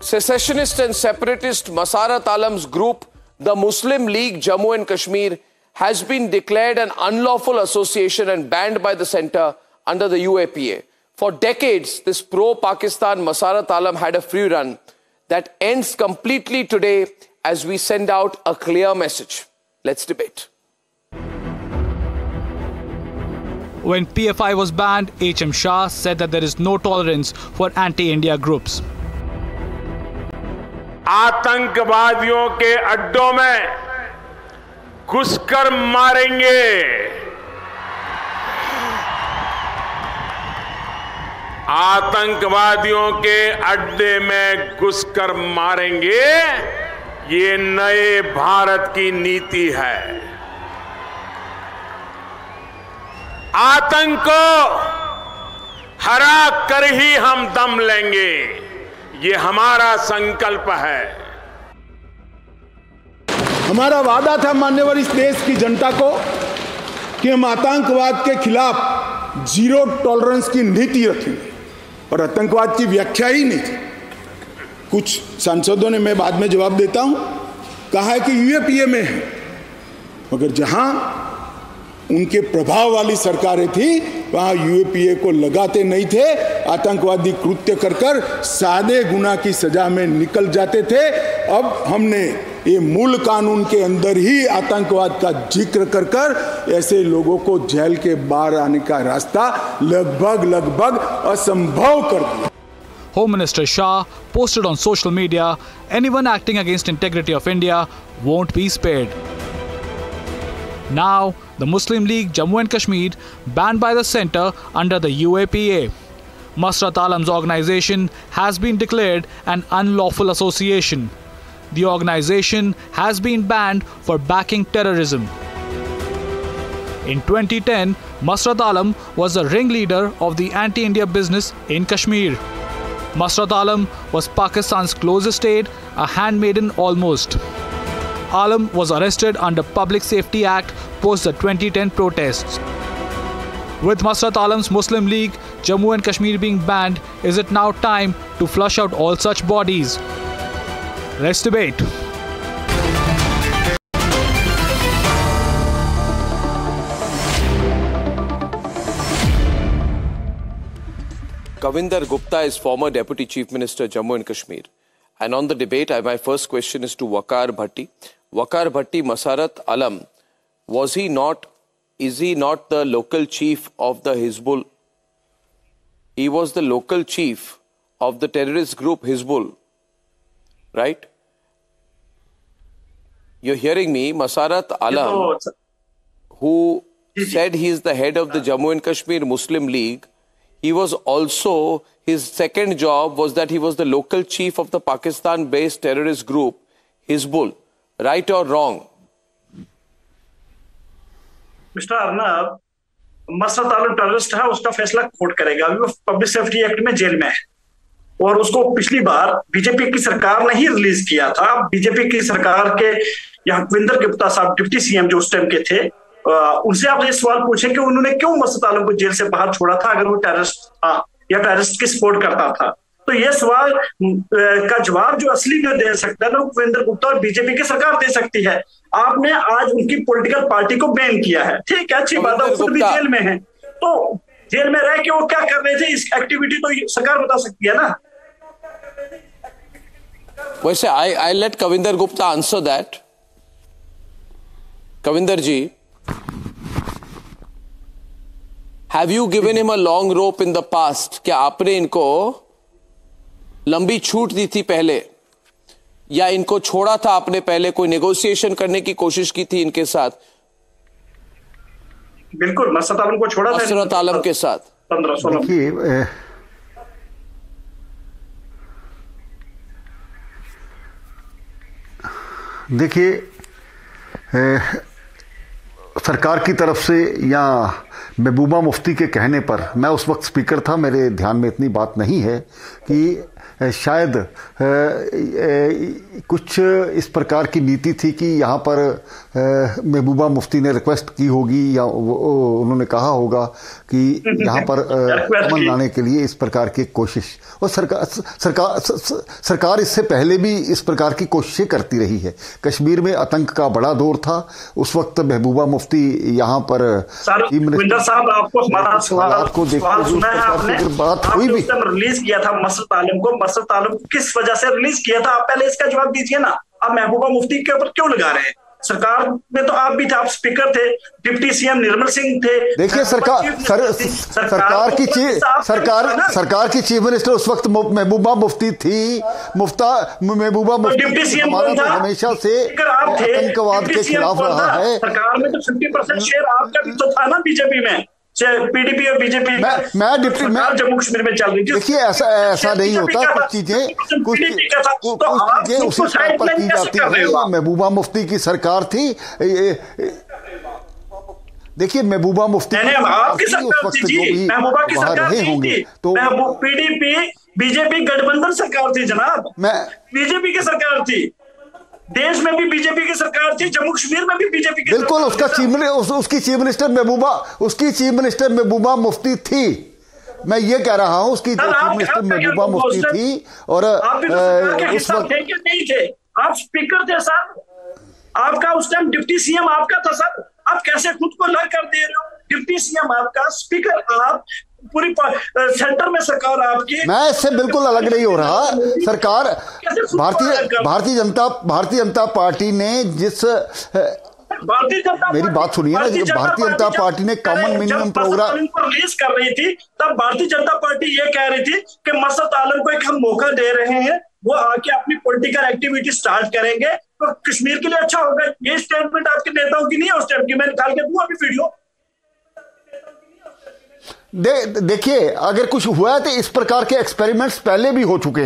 secessionist and separatist Masarat Alam's group, the Muslim League Jammu and Kashmir, has been declared an unlawful association and banned by the centre under the UAPA. For decades, this pro-Pakistan Masarat Alam had a free run that ends completely today as we send out a clear message. Let's debate. When PFI was banned, H.M. Shah said that there is no tolerance for anti-India groups. आतंकवादियों के अड्डों में घुसकर मारेंगे। आतंकवादियों के अड्डे में घुसकर मारेंगे, ये नए भारत की नीति है। आतंक को हरा कर ही हम दम लेंगे, ये हमारा संकल्प है। हमारा वादा था मान्यवर इस देश की जनता को कि हम आतंकवाद के खिलाफ जीरो टॉलरेंस की नीति रखेंगे, और आतंकवाद की व्याख्या ही नहीं थी। कुछ सांसदों ने, मैं बाद में जवाब देता हूं, कहा है कि यूएपीए में है, मगर जहां उनके प्रभाव वाली सरकारें थी वहां यूएपीए को लगाते नहीं थे। आतंकवादी कृत्य कर सादे गुना की सजा में निकल जाते थे। अब हमने ये मूल कानून के अंदर ही आतंकवाद का जिक्र कर ऐसे लोगों को जेल के बाहर आने का रास्ता लगभग असंभव कर दिया। Home Minister Shah posted on social media, anyone acting against integrity of India won't be spared. Now, the Muslim League Jammu and Kashmir banned by the centre under the UAPA. Masarat Alam's organisation has been declared an unlawful association. The organisation has been banned for backing terrorism. In 2010, Masarat Alam was the ringleader of the anti-India business in Kashmir. Masarat Alam was Pakistan's closest aide, a handmaiden almost. Alam was arrested under Public Safety Act post the 2010 protests. With Masarat Alam's Muslim League, Jammu and Kashmir being banned, is it now time to flush out all such bodies? Let's debate. Kavinder Gupta is former Deputy Chief Minister, Jammu and Kashmir. And on the debate, my first question is to Waqar Bhatti. Waqar Bhatti, Masarat Alam, is he not the local chief of the Hizbul? He was the local chief of the terrorist group Hizbul, right? You're hearing me? Masarat Alam, who said he is the head of the Jammu and Kashmir Muslim League, he was also, his second job was that he was the local chief of the Pakistan-based terrorist group Hizbul. Right or wrong? Mister Arnab, Masarat Alam terrorist है, उसका फैसला court करेगा। अभी वो public safety act में jail में है और उसको पिछली बार बीजेपी की सरकार ने ही रिलीज किया था। बीजेपी की सरकार के यहाँ कविंदर गुप्ता साहब डिप्टी सीएम जो उस टाइम के थे, उनसे आप ये सवाल पूछें कि उन्होंने क्यों मसरत आलम को जेल से बाहर छोड़ा था अगर वो टेररिस्ट था या टेररिस्ट की सपोर्ट करता था। तो ये सवाल का जवाब जो असली में दे सकता है ना, कविंदर गुप्ता और बीजेपी की सरकार दे सकती है। आपने आज उनकी पॉलिटिकल पार्टी को बैन किया है, ठीक है, अच्छी बात है, खुद भी जेल में है, तो जेल में रह के वो क्या कर रहे थे, इस एक्टिविटी तो सरकार बता सकती है ना। वैसे I let Kavinder Gupta answer that. Kavinder ji, have you given him a long rope in the past? क्या आपने इनको लंबी छूट दी थी पहले, या इनको छोड़ा था आपने पहले? कोई नेगोशिएशन करने की कोशिश की थी इनके साथ? बिल्कुल, मसरत आलम को छोड़ा था, मसरत आलम के साथ 15-16। देखिए, सरकार की तरफ से या महबूबा मुफ्ती के कहने पर, मैं उस वक्त स्पीकर था, मेरे ध्यान में इतनी बात नहीं है कि शायद कुछ इस प्रकार की नीति थी कि यहाँ पर महबूबा मुफ्ती ने रिक्वेस्ट की होगी या उन्होंने कहा होगा कि यहाँ पर अमन लाने के लिए इस प्रकार की कोशिश, और सरकार इससे पहले भी इस प्रकार की कोशिशें करती रही है। कश्मीर में आतंक का बड़ा दौर था, उस वक्त महबूबा मुफ्ती यहाँ पर साहब, आपको हमारा सवाल सुना है आपने, बात हुई भी रिलीज किया था मसरत आलम को, मसरत आलम को किस वजह से रिलीज किया था? आप पहले इसका जवाब दीजिए ना। आप महबूबा मुफ्ती के ऊपर क्यों लगा रहे हैं? सरकार में तो आप भी थे, आप स्पीकर थे, डिप्टी सीएम निर्मल सिंह थे। देखिए सरकार की चीफ मिनिस्टर उस वक्त महबूबा मुफ्ती थी। महबूबा मुफ्ती डिप्टी सीएम हमेशा से आतंकवाद के खिलाफ रहा है। सरकार में तो 50% शेयर आपका भी तो था ना बीजेपी में, पीडीपी और बीजेपी। मैं जम्मू कश्मीर में चल रही थी। देखिए ऐसा नहीं होता, कुछ चीजें उसी स्तर पर की जाती है। महबूबा मुफ्ती की सरकार थी, देखिए महबूबा मुफ्ती आपकी सरकार थी, महबूबा की सरकार थी, तो पीडीपी बीजेपी गठबंधन सरकार थी जनाब, बीजेपी की सरकार थी, देश में भी बीजेपी की सरकार थी, जम्मू कश्मीर में भी बीजेपी की। बिल्कुल, उसकी चीफ मिनिस्टर महबूबा मुफ्ती थी। मैं ये कह रहा हूं उसकी चीफ मिनिस्टर महबूबा मुफ्ती थी। और उस वक्त थे कि नहीं थे? आप स्पीकर थे सर, आपका उस टाइम डिप्टी सीएम आपका था सर। आप कैसे खुद को अलग कर दे रहे हो? डिप्टी सीएम आपका, स्पीकर आप, पूरी सेंटर में सरकार आपकी। मैं इससे बिल्कुल अलग नहीं हो रहा। सरकार भारतीय जनता पार्टी ने जिस मेरी बात सुनिए ना, भारतीय जनता पार्टी ने कॉमन मिनिमम प्रोग्राम रिलीज कर रही थी, तब भारतीय जनता पार्टी ये कह रही थी कि मसरत आलम को एक हम मौका दे रहे हैं, वो आके अपनी पॉलिटिकल एक्टिविटी स्टार्ट करेंगे तो कश्मीर के लिए अच्छा होगा। ये स्टेटमेंट आपके नेताओं की नहीं है उस टाइम की, मैं निकाल के दूं अभी वीडियो। देखिए अगर कुछ हुआ है तो इस प्रकार के एक्सपेरिमेंट्स पहले भी हो चुके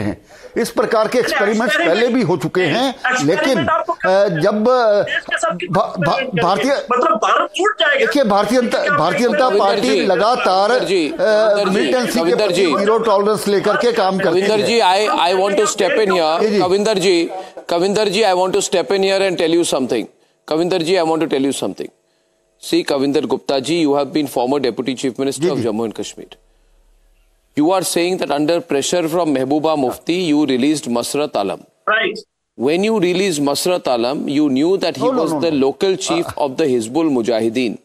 हैं, लेकिन जब भारतीय जनता पार्टी लगातार मिलिटेंसी के प्रति जीरो टॉलरेंस लेकर के काम करती है। कविंदर जी, I want to step in here. Kavinder ji, I want to step in here and tell you something. Kavinder ji, I want to tell you something. See, Kavinder Gupta ji, you have been former Deputy Chief Minister of Jammu and Kashmir. You are saying that under pressure from Mahbooba Mufti, you released Masrat Alam. Right. When you released Masrat Alam, you knew that he was the local chief of the Hizbul Mujahideen.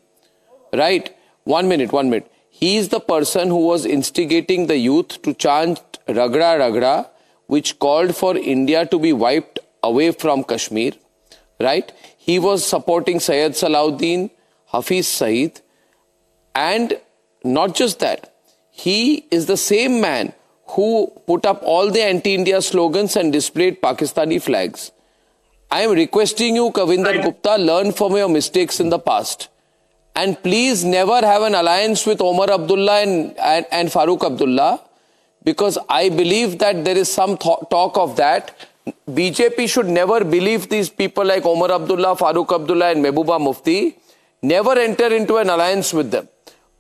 Right? 1 minute. He is the person who was instigating the youth to chant Ragra Ragra, which called for India to be wiped away from Kashmir. Right? He was supporting Syed Salahuddin, Hafiz Saeed, and not just that, he is the same man who put up all the anti-India slogans and displayed Pakistani flags. I am requesting you, Kavinder Gupta, learn from your mistakes in the past. And please never have an alliance with Omar Abdullah and Farooq Abdullah, because I believe that there is some talk of that. BJP should never believe these people like Omar Abdullah, Farooq Abdullah and Mahbooba Mufti. Never enter into an alliance with them.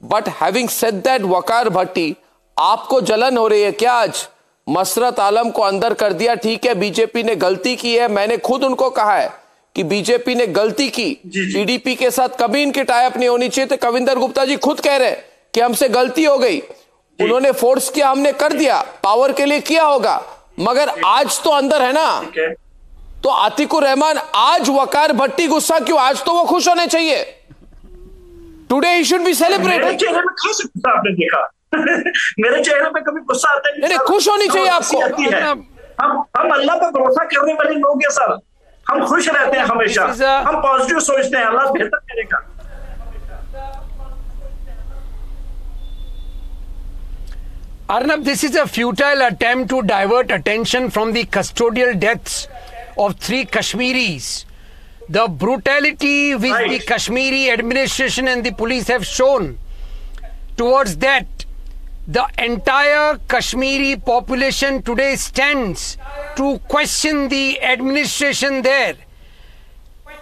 But having said that, वकार भट्टी, आपको जलन हो रही है क्या आज? मसरत आलम को अंदर कर दिया, ठीक है, बीजेपी ने गलती की है, मैंने खुद उनको कहा है कि बीजेपी ने गलती की, पीडीपी के साथ कभी इनकी टाइप नहीं होनी चाहिए। तो कविंदर गुप्ता जी खुद कह रहे हैं कि हमसे गलती हो गई, उन्होंने फोर्स किया, हमने कर दिया, पावर के लिए किया होगा, मगर आज तो अंदर है ना। तो आतिकुर रहमान, आज वकार भट्टी गुस्सा क्यों? आज तो वो खुश होने चाहिए। Today he should be celebrated. मेरे चेहरे में कहाँ से गुस्सा आपने देखा? मेरे चेहरे में कभी गुस्सा आता है? नहीं, खुश होनी चाहिए आपको। हम अल्लाह पर भरोसा करने वाले लोग हैं सर, हम खुश रहते हैं हमेशा, हम पॉजिटिव सोचते हैं, अल्लाह बेहतर करेगा। Arnab, this is a futile attempt to divert attention from the custodial deaths of 3 Kashmiris. The brutality which the Kashmiri administration and the police have shown towards that, the entire Kashmiri population today stands to question the administration there.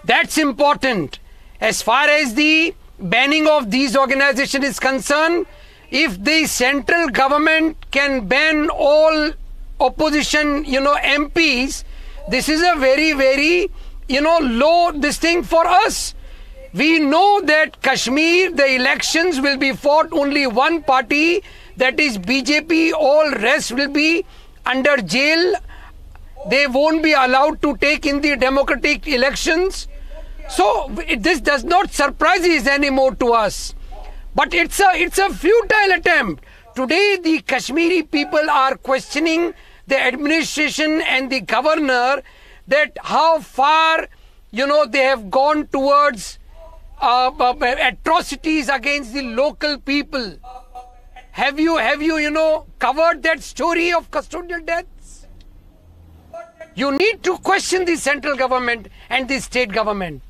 That's important. As far as the banning of these organizations is concerned, if the central government can ban all opposition, MPs, this is a very, very, low this thing for us. We know that Kashmir, the elections will be fought only one party, that is BJP. All rest will be under jail. They won't be allowed to take in the democratic elections. So this does not surprise us anymore to us. But it's a futile attempt. Today the Kashmiri people are questioning the administration and the governor that how far, they have gone towards atrocities against the local people. Have you covered that story of custodial deaths? You need to question the central government and the state government.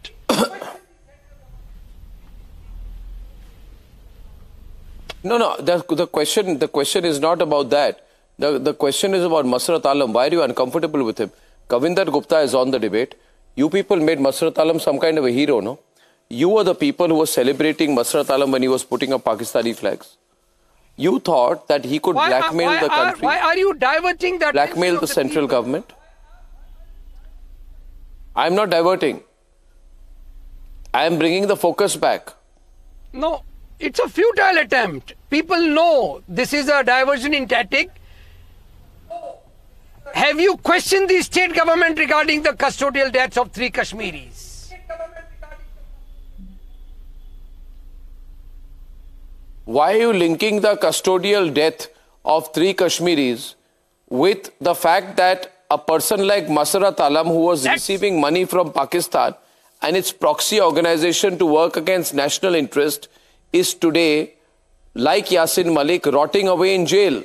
No. The question is not about that. The question is about Masrat Alam. Why are you uncomfortable with him? Kavinder Gupta is on the debate. You people made Masrat Alam some kind of a hero, no? You were the people who were celebrating Masrat Alam when he was putting up Pakistani flags. You thought that he could blackmail the country. Why are you diverting that? Blackmail the central government? I am not diverting. I am bringing the focus back. No, it's a futile attempt. People know this is a diversion in tactic. Have you questioned the state government regarding the custodial deaths of 3 Kashmiris? Why are you linking the custodial death of 3 Kashmiris with the fact that a person like Masrat Alam, who was receiving money from Pakistan and its proxy organization to work against national interest, is today, like Yasin Malik, rotting away in jail?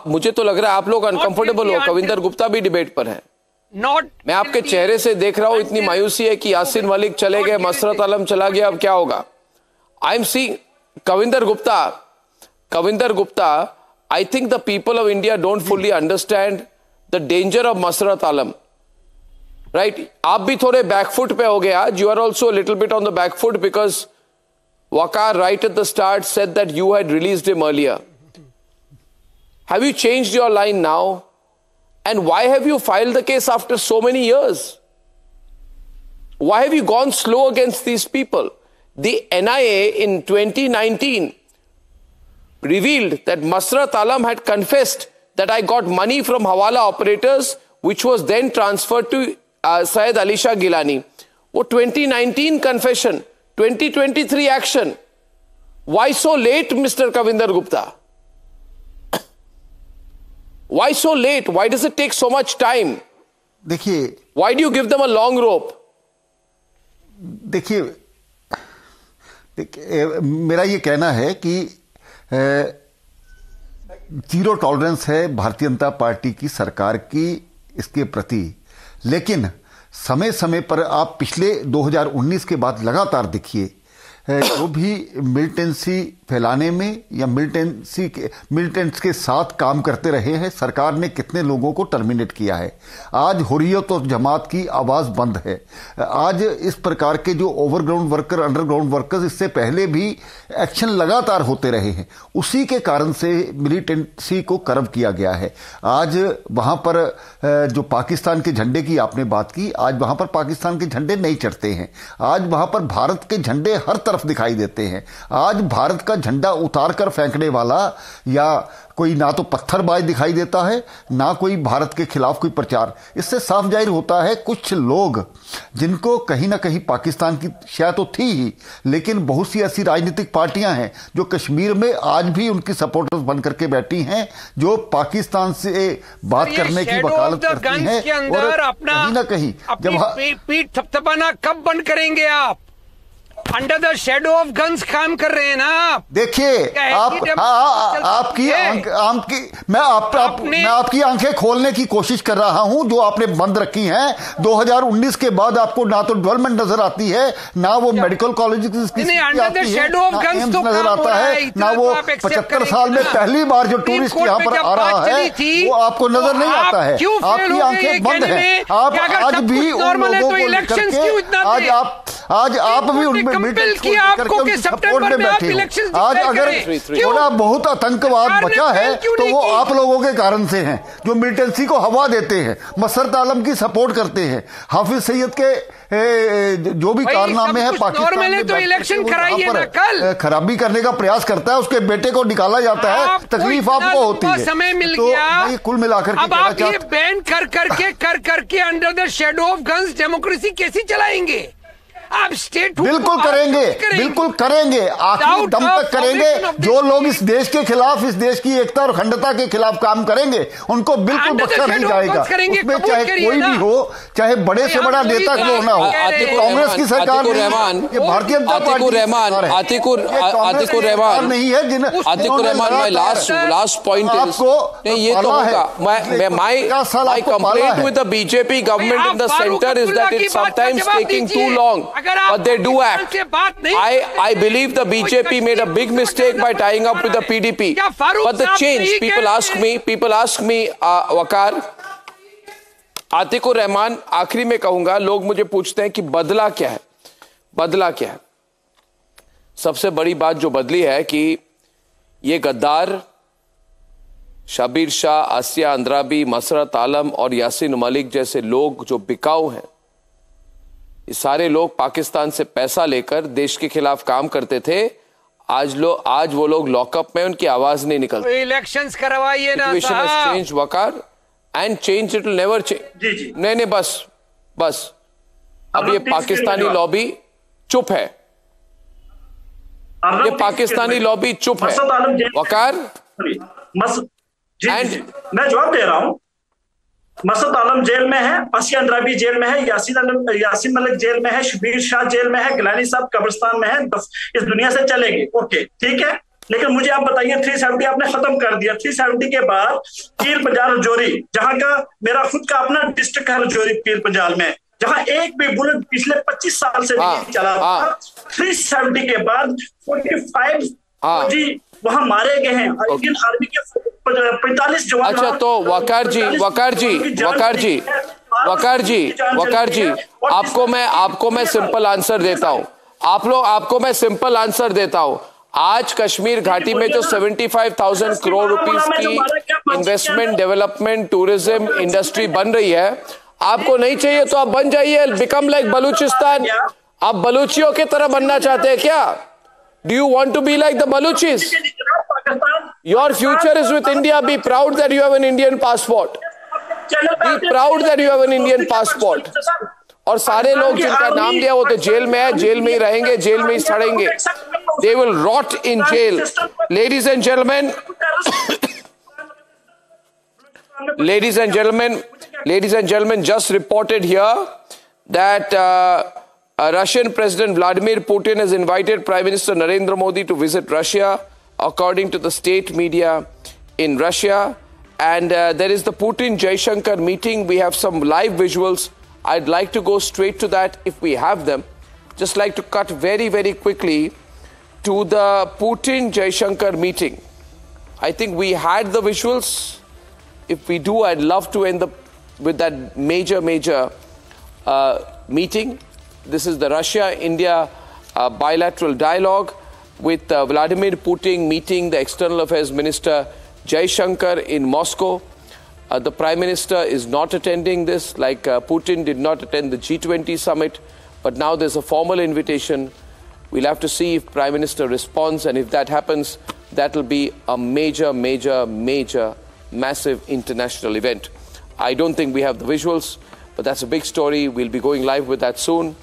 मुझे तो लग रहा है आप लोग uncomfortable हो. कविंदर गुप्ता भी debate पर हैं. मैं आपके चेहरे से देख रहा हूं इतनी मायूसी है कि यासिन मलिक चले गए, मसरत आलम चला गया, अब क्या होगा? I am seeing Kavinder Gupta, I think the people of India don't fully understand the danger of Masrat Alam. Right? आप भी थोड़े backfoot पे हो गए आज. You are also a little bit on the back foot because Waqar right at the start said that you had released him earlier. Have you changed your line now? And why have you filed the case after so many years? Why have you gone slow against these people? The NIA in 2019 revealed that Masrat Alam had confessed that I got money from Hawala operators, which was then transferred to Syed Ali Shah Gilani. वो 2019 confession, 2023 action. Why so late, Mr. Kavinder Gupta? Why so late? Why does it take so much time? देखिए, why do you give them a long rope? देखिए, मेरा ये कहना है कि zero tolerance है Bharatiya Janata party की सरकार की इसके प्रति, लेकिन समय समय पर आप पिछले 2019 के बाद लगातार देखिए जो भी मिलिटेंसी फैलाने में या मिलिटेंट्स के साथ काम करते रहे हैं, सरकार ने कितने लोगों को टर्मिनेट किया है. आज हुर्रियत और जमात की आवाज बंद है. आज इस प्रकार के जो ओवरग्राउंड वर्कर, अंडरग्राउंड वर्कर्स, इससे पहले भी एक्शन लगातार होते रहे हैं. उसी के कारण से मिलिटेंसी को कर्व किया गया है. आज वहां पर जो पाकिस्तान के झंडे की आपने बात की, आज वहां पर पाकिस्तान के झंडे नहीं चढ़ते हैं. आज वहां पर भारत के झंडे हर तरफ दिखाई देते हैं. आज भारत का झंडा उतारकर फेंकने वाला या कोई ना तो पत्थरबाज दिखाई देता है, ना कोई भारत के खिलाफ कोई प्रचार. इससे साफ जाहिर होता है कुछ लोग जिनको कहीं ना कहीं पाकिस्तान की शायद तो थी ही, लेकिन बहुत सी ऐसी राजनीतिक पार्टियां हैं जो कश्मीर में आज भी उनकी सपोर्टर्स बन करके बैठी हैं, जो पाकिस्तान से बात करने की वकालत करती हैं. और कहीं ना कहीं जब पीठ थपथपाना कब बंद करेंगे आप? Under the shadow of guns काम कर रहे हैं ना आप. देखिए मैं आपकी आंखें खोलने की कोशिश कर रहा हूं जो आपने बंद रखी हैं. 2019 के बाद आपको ना तो डेवलपमेंट नजर आती है, ना वो मेडिकल कॉलेज नजर आता है, ना वो 75 साल में पहली बार जो टूरिस्ट यहां पर आ रहा है वो आपको नजर नहीं आता है. आपकी आंखें बंद हैं. आप आज भी उन लोगों को लेकर के आज आप भी उनमें सपोर्ट में बैठे हो। आज अगर थोड़ा बहुत आतंकवाद बचा है तो वो आप लोगों के कारण से है, जो मिलिटेंसी को हवा देते हैं, मसरत आलम की सपोर्ट करते हैं, हाफिज सईद के जो भी कारनामे हैं पाकिस्तान में तो इलेक्शन कराइए ना, कल खराबी करने का प्रयास करता है, उसके बेटे को निकाला जाता है, तकलीफ आपको होती है। समय मिल तो गया, कुल मिलाकर अब आप ये बैन कर करके under the shadow of guns democracy कैसे चलाएंगे? आप स्टेट बिल्कुल करेंगे, आखिरी दम तक करेंगे। जो लोग इस देश के खिलाफ, इस देश की एकता और अखंडता के खिलाफ काम करेंगे, उनको बिल्कुल बख्शा नहीं जाएगा। उसमें चाहे कोई भी हो, चाहे बड़े से बड़ा नेता क्यों ना हो। कांग्रेस की सरकार, ये भारतीय जनता पार्टी, आतिकुर रहमान नहीं है जिन Atiqur Rahman, my last point is, नहीं ये तो होगा, my complaint with the BJP government in the centre is that it sometimes taking too long, but they do act. I believe the BJP made a big mistake by tying up with the PDP. But the change, people ask me, वकार, आतिकुर रहमान, आखिरी में कहूंगा, लोग मुझे पूछते हैं कि बदला क्या है? सबसे बड़ी बात जो बदली है कि ये गद्दार शबीर शाह, आसिया अंद्राबी, मसरत आलम और यासीन मलिक जैसे लोग जो बिकाऊ हैं, ये सारे लोग पाकिस्तान से पैसा लेकर देश के खिलाफ काम करते थे। आज वो लोग लॉकअप में, उनकी आवाज नहीं निकलती। इलेक्शंस करवाइए ना साहब। Change Waqar and change it will never change. नहीं बस अब ये पाकिस्तानी लॉबी चुप है, ये पाकिस्तानी लॉबी चुप है वकार। मैं जवाब दे रहा हूं। मसरत आलम जेल में है, आसिया अंद्राबी जेल में है, यासीन मलिक जेल में है, शबीर शाह जेल में है, गिलानी साहब कब्रिस्तान में है। इस दुनिया से चलेंगे, ओके ठीक है। लेकिन मुझे आप बताइए 370 आपने खत्म कर दिया। 370 के बाद पीर पंजाल रजौरी, जहां का मेरा खुद का अपना डिस्ट्रिक्ट है रजौरी पीर पंजाल में, जहां एक भी बुलेट पिछले 25 साल से नहीं चला था। 370 के बाद 45 फौजी वहां मारे गए हैं, इंडियन आर्मी के 45 जवान। अच्छा, तो वकार जी, आपको मैं सिंपल आंसर देता हूं। आपको मैं सिंपल आंसर देता हूं। आज कश्मीर घाटी में जो 75,000 करोड़ रुपीस की इन्वेस्टमेंट, डेवलपमेंट, टूरिज्म इंडस्ट्री बन रही है, आपको नहीं चाहिए तो आप बन जाइए, बिकम लाइक बलूचिस्तान। आप बलूचियों की तरह बनना चाहते हैं क्या? Do you want to be like the Baluchis? Your future is with India. Be proud that you have an Indian passport. Be proud that you have an Indian passport. और सारे लोग जिनका नाम लिया वो तो जेल में है, जेल में ही रहेंगे, जेल में ही सड़ेंगे। They will rot in jail. Ladies and gentlemen, just reported here that Russian President Vladimir Putin has invited Prime Minister Narendra Modi to visit Russia, according to the state media in Russia. And there is the Putin-Jaishankar meeting. We have some live visuals. I'd like to go straight to that if we have them. Just like to cut very, very quickly to the Putin-Jaishankar meeting. I think we had the visuals. If we do, I'd love to end with that major meeting. This is the Russia-India bilateral dialogue with Vladimir Putin meeting the External Affairs Minister Jaishankar in Moscow. The Prime Minister is not attending this, like Putin did not attend the G20 summit, but now there's a formal invitation. We'll have to see if Prime Minister responds, and if that happens, that will be a major, massive international event. I don't think we have the visuals, but that's a big story. We'll be going live with that soon.